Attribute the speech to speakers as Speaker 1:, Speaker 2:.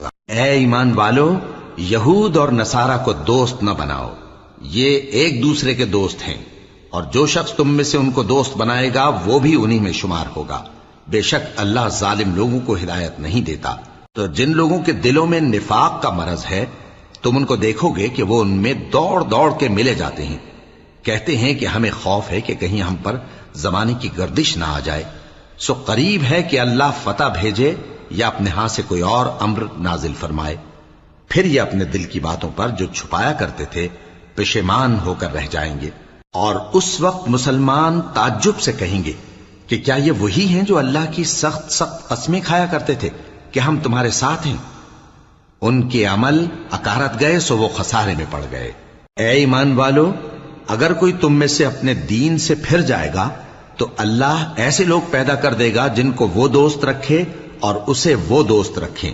Speaker 1: ہوگا۔ اے ایمان والو، یہود اور نصارہ کو دوست نہ بناؤ، یہ ایک دوسرے کے دوست ہیں، اور جو شخص تم میں سے ان کو دوست بنائے گا وہ بھی انہی میں شمار ہوگا۔ بے شک اللہ ظالم لوگوں کو ہدایت نہیں دیتا۔ تو جن لوگوں کے دلوں میں نفاق کا مرض ہے تم ان کو دیکھو گے کہ وہ ان میں دوڑ دوڑ کے ملے جاتے ہیں، کہتے ہیں کہ ہمیں خوف ہے کہ کہیں ہم پر زمانے کی گردش نہ آ جائے، سو قریب ہے کہ اللہ فتح بھیجے یا اپنے ہاں سے کوئی اور امر نازل فرمائے، پھر یہ اپنے دل کی باتوں پر جو چھپایا کرتے تھے پشیمان ہو کر رہ جائیں گے۔ اور اس وقت مسلمان تعجب سے کہیں گے کہ کیا یہ وہی ہیں جو اللہ کی سخت سخت قسمیں کھایا کرتے تھے کہ ہم تمہارے ساتھ ہیں؟ ان کے عمل اکارت گئے سو وہ خسارے میں پڑ گئے۔ اے ایمان والو، اگر کوئی تم میں سے اپنے دین سے پھر جائے گا تو اللہ ایسے لوگ پیدا کر دے گا جن کو وہ دوست رکھے اور اسے وہ دوست رکھیں،